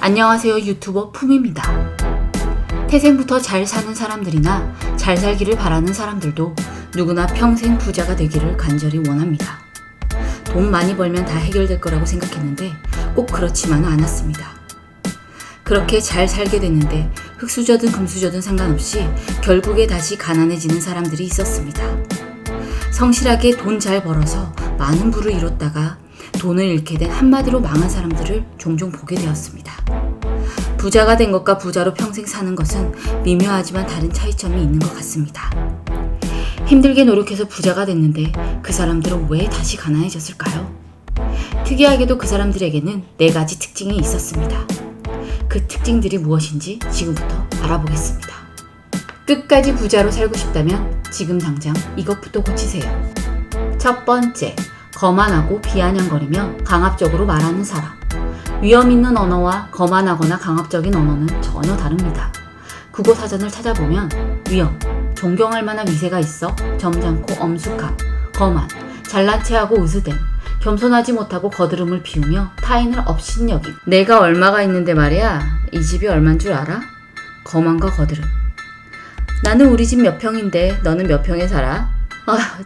안녕하세요, 유튜버 품입니다. 태생부터 잘 사는 사람들이나 잘 살기를 바라는 사람들도 누구나 평생 부자가 되기를 간절히 원합니다. 돈 많이 벌면 다 해결될 거라고 생각했는데 꼭 그렇지만은 않았습니다. 그렇게 잘 살게 됐는데 흙수저든 금수저든 상관없이 결국에 다시 가난해지는 사람들이 있었습니다. 성실하게 돈 잘 벌어서 많은 부를 이뤘다가 돈을 잃게 된 한마디로 망한 사람들을 종종 보게 되었습니다. 부자가 된 것과 부자로 평생 사는 것은 미묘하지만 다른 차이점이 있는 것 같습니다. 힘들게 노력해서 부자가 됐는데 그 사람들은 왜 다시 가난해졌을까요? 특이하게도 그 사람들에게는 4가지 특징이 있었습니다. 그 특징들이 무엇인지 지금부터 알아보겠습니다. 끝까지 부자로 살고 싶다면 지금 당장 이것부터 고치세요. 첫 번째, 거만하고 비아냥거리며 강압적으로 말하는 사람. 위험 있는 언어와 거만하거나 강압적인 언어는 전혀 다릅니다. 국어 사전을 찾아보면 위험, 존경할 만한 위세가 있어 점잖고 엄숙함, 거만, 잘난 체하고 으스댐, 겸손하지 못하고 거드름을 피우며 타인을 업신여김. 내가 얼마가 있는데 말이야, 이 집이 얼만 줄 알아? 거만과 거드름. 나는 우리 집 몇 평인데 너는 몇 평에 살아?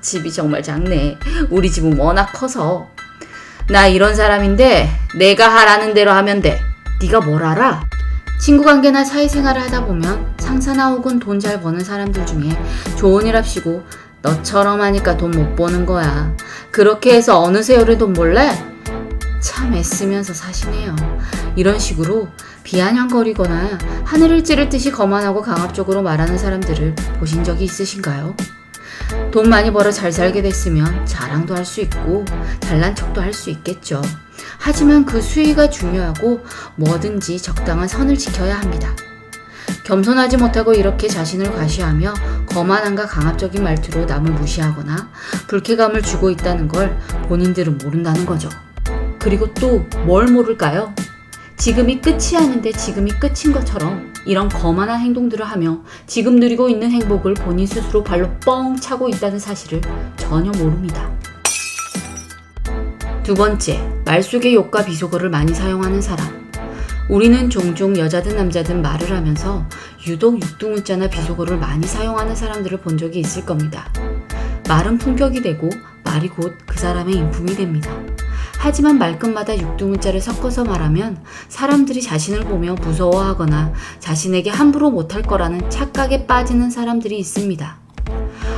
집이 정말 작네. 우리 집은 워낙 커서. 나 이런 사람인데 내가 하라는 대로 하면 돼. 네가 뭘 알아? 친구관계나 사회생활을 하다 보면 상사나 혹은 돈 잘 버는 사람들 중에 좋은 일 합시고 너처럼 하니까 돈 못 버는 거야. 그렇게 해서 어느 세월에 돈 벌래? 참 애쓰면서 사시네요. 이런 식으로 비아냥거리거나 하늘을 찌를 듯이 거만하고 강압적으로 말하는 사람들을 보신 적이 있으신가요? 돈 많이 벌어 잘 살게 됐으면 자랑도 할 수 있고 잘난 척도 할 수 있겠죠. 하지만 그 수위가 중요하고 뭐든지 적당한 선을 지켜야 합니다. 겸손하지 못하고 이렇게 자신을 과시하며 거만함과 강압적인 말투로 남을 무시하거나 불쾌감을 주고 있다는 걸 본인들은 모른다는 거죠. 그리고 또 뭘 모를까요? 지금이 끝이 아닌데 지금이 끝인 것처럼 이런 거만한 행동들을 하며 지금 누리고 있는 행복을 본인 스스로 발로 뻥 차고 있다는 사실을 전혀 모릅니다. 두 번째, 말 속에 욕과 비속어를 많이 사용하는 사람. 우리는 종종 여자든 남자든 말을 하면서 유독 육두문자나 비속어를 많이 사용하는 사람들을 본 적이 있을 겁니다. 말은 품격이 되고 말이 곧 그 사람의 인품이 됩니다. 하지만 말끝마다 육두문자를 섞어서 말하면 사람들이 자신을 보며 무서워하거나 자신에게 함부로 못할 거라는 착각에 빠지는 사람들이 있습니다.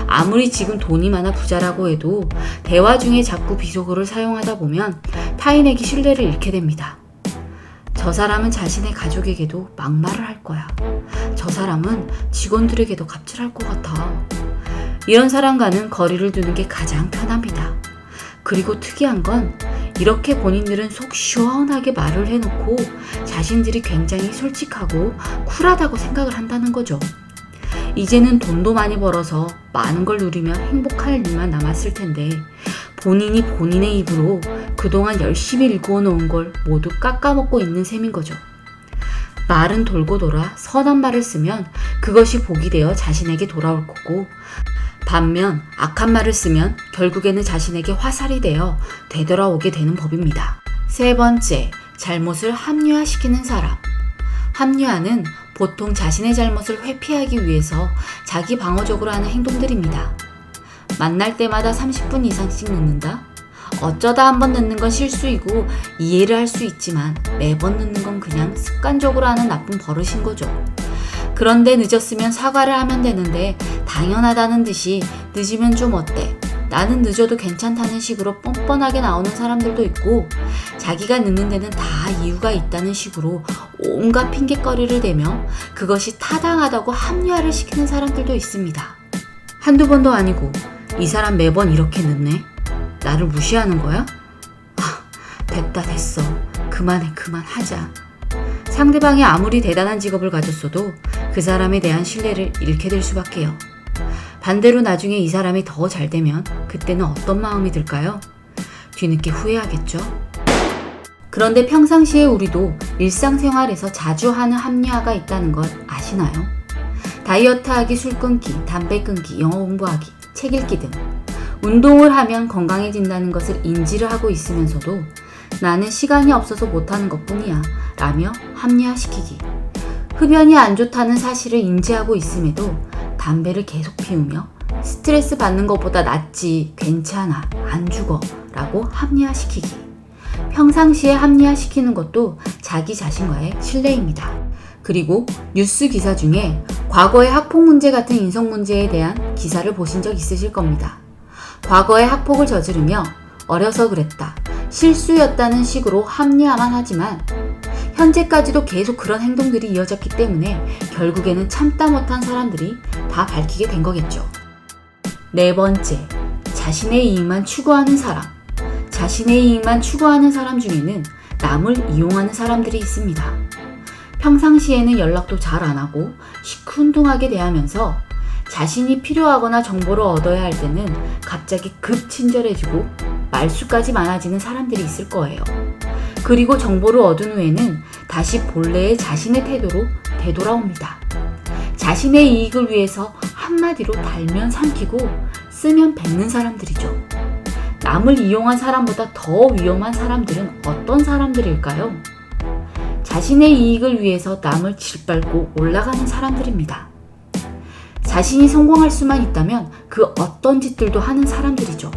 아무리 지금 돈이 많아 부자라고 해도 대화 중에 자꾸 비속어를 사용하다 보면 타인에게 신뢰를 잃게 됩니다. 저 사람은 자신의 가족에게도 막말을 할 거야. 저 사람은 직원들에게도 갑질할 것 같아. 이런 사람과는 거리를 두는 게 가장 편합니다. 그리고 특이한 건 이렇게 본인들은 속 시원하게 말을 해놓고 자신들이 굉장히 솔직하고 쿨하다고 생각을 한다는 거죠. 이제는 돈도 많이 벌어서 많은 걸 누리며 행복할 일만 남았을 텐데 본인이 본인의 입으로 그동안 열심히 일구어 놓은 걸 모두 깎아먹고 있는 셈인 거죠. 말은 돌고 돌아 선한 말을 쓰면 그것이 복이 되어 자신에게 돌아올 거고 반면 악한 말을 쓰면 결국에는 자신에게 화살이 되어 되돌아오게 되는 법입니다. 세 번째, 잘못을 합리화시키는 사람. 합리화는 보통 자신의 잘못을 회피하기 위해서 자기 방어적으로 하는 행동들입니다. 만날 때마다 30분 이상씩 늦는다? 어쩌다 한번 늦는 건 실수이고 이해를 할 수 있지만 매번 늦는 건 그냥 습관적으로 하는 나쁜 버릇인 거죠. 그런데 늦었으면 사과를 하면 되는데 당연하다는 듯이 늦으면 좀 어때? 나는 늦어도 괜찮다는 식으로 뻔뻔하게 나오는 사람들도 있고 자기가 늦는 데는 다 이유가 있다는 식으로 온갖 핑곗거리를 대며 그것이 타당하다고 합리화를 시키는 사람들도 있습니다. 한두 번도 아니고 이 사람 매번 이렇게 늦네? 나를 무시하는 거야? 됐다 됐어. 그만하자. 상대방이 아무리 대단한 직업을 가졌어도 그 사람에 대한 신뢰를 잃게 될 수밖에요. 반대로 나중에 이 사람이 더 잘 되면 그때는 어떤 마음이 들까요? 뒤늦게 후회하겠죠? 그런데 평상시에 우리도 일상생활에서 자주 하는 합리화가 있다는 걸 아시나요? 다이어트하기, 술 끊기, 담배 끊기, 영어 공부하기, 책 읽기 등 운동을 하면 건강해진다는 것을 인지를 하고 있으면서도 나는 시간이 없어서 못하는 것뿐이야 라며 합리화시키기. 흡연이 안 좋다는 사실을 인지하고 있음에도 담배를 계속 피우며 스트레스 받는 것보다 낫지, 괜찮아, 안 죽어 라고 합리화시키기. 평상시에 합리화시키는 것도 자기 자신과의 신뢰입니다. 그리고 뉴스 기사 중에 과거의 학폭 문제 같은 인성 문제에 대한 기사를 보신 적 있으실 겁니다. 과거에 학폭을 저지르며 어려서 그랬다, 실수였다는 식으로 합리화만 하지만 현재까지도 계속 그런 행동들이 이어졌기 때문에 결국에는 참다 못한 사람들이 다 밝히게 된 거겠죠. 네 번째, 자신의 이익만 추구하는 사람. 자신의 이익만 추구하는 사람 중에는 남을 이용하는 사람들이 있습니다. 평상시에는 연락도 잘 안 하고 시큰둥하게 대하면서 자신이 필요하거나 정보를 얻어야 할 때는 갑자기 급 친절해지고 말수까지 많아지는 사람들이 있을 거예요. 그리고 정보를 얻은 후에는 다시 본래의 자신의 태도로 되돌아옵니다. 자신의 이익을 위해서 한마디로 달면 삼키고 쓰면 뱉는 사람들이죠. 남을 이용한 사람보다 더 위험한 사람들은 어떤 사람들일까요? 자신의 이익을 위해서 남을 짓밟고 올라가는 사람들입니다. 자신이 성공할 수만 있다면 그 어떤 짓들도 하는 사람들이죠.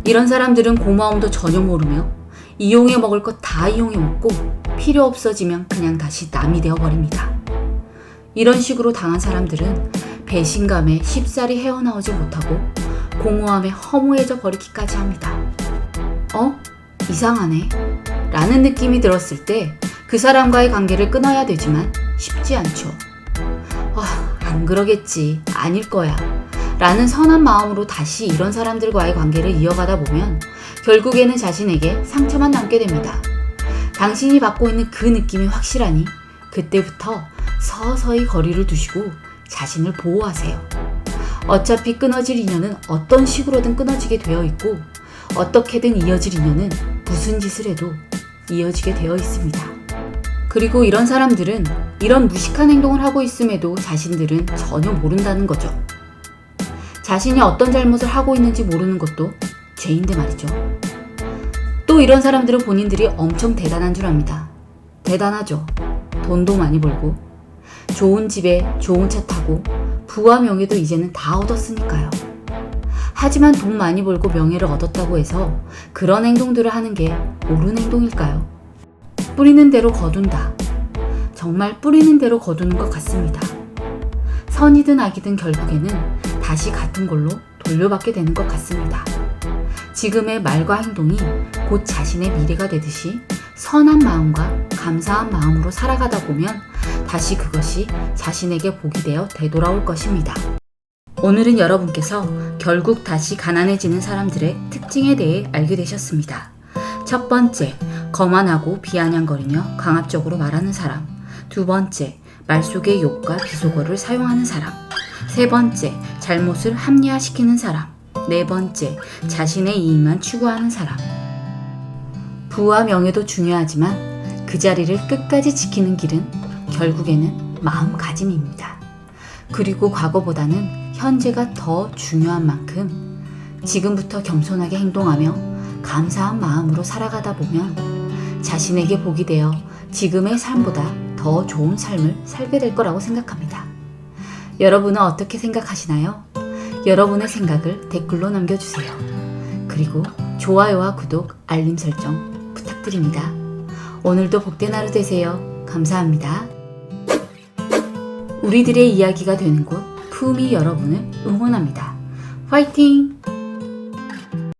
이런 사람들은 고마움도 전혀 모르며 이용해 먹을 것 다 이용해 먹고 필요 없어지면 그냥 다시 남이 되어버립니다. 이런 식으로 당한 사람들은 배신감에 쉽사리 헤어나오지 못하고 공허함에 허무해져 버리기까지 합니다. 이상하네 라는 느낌이 들었을 때 그 사람과의 관계를 끊어야 되지만 쉽지 않죠. 안 그러겠지, 아닐 거야 라는 선한 마음으로 다시 이런 사람들과의 관계를 이어가다 보면 결국에는 자신에게 상처만 남게 됩니다. 당신이 받고 있는 그 느낌이 확실하니 그때부터 서서히 거리를 두시고 자신을 보호하세요. 어차피 끊어질 인연은 어떤 식으로든 끊어지게 되어 있고 어떻게든 이어질 인연은 무슨 짓을 해도 이어지게 되어 있습니다. 그리고 이런 사람들은 이런 무식한 행동을 하고 있음에도 자신들은 전혀 모른다는 거죠. 자신이 어떤 잘못을 하고 있는지 모르는 것도 죄인데 말이죠. 또 이런 사람들은 본인들이 엄청 대단한 줄 압니다. 대단하죠. 돈도 많이 벌고 좋은 집에 좋은 차 타고 부와 명예도 이제는 다 얻었으니까요. 하지만 돈 많이 벌고 명예를 얻었다고 해서 그런 행동들을 하는 게 옳은 행동일까요? 뿌리는 대로 거둔다. 정말 뿌리는 대로 거두는 것 같습니다. 선이든 악이든 결국에는 다시 같은 걸로 돌려받게 되는 것 같습니다. 지금의 말과 행동이 곧 자신의 미래가 되듯이 선한 마음과 감사한 마음으로 살아가다 보면 다시 그것이 자신에게 복이 되어 되돌아올 것입니다. 오늘은 여러분께서 결국 다시 가난해지는 사람들의 특징에 대해 알게 되셨습니다. 첫 번째, 거만하고 비아냥거리며 강압적으로 말하는 사람. 두 번째, 말 속에 욕과 비속어를 사용하는 사람. 세 번째, 잘못을 합리화시키는 사람. 네 번째, 자신의 이익만 추구하는 사람. 부와 명예도 중요하지만 그 자리를 끝까지 지키는 길은 결국에는 마음가짐입니다. 그리고 과거보다는 현재가 더 중요한 만큼 지금부터 겸손하게 행동하며 감사한 마음으로 살아가다 보면 자신에게 복이 되어 지금의 삶보다 더 좋은 삶을 살게 될 거라고 생각합니다. 여러분은 어떻게 생각하시나요? 여러분의 생각을 댓글로 남겨주세요. 그리고 좋아요와 구독, 알림 설정 부탁드립니다. 오늘도 복된 하루 되세요. 감사합니다. 우리들의 이야기가 되는 곳 푸미 여러분을 응원합니다. 화이팅!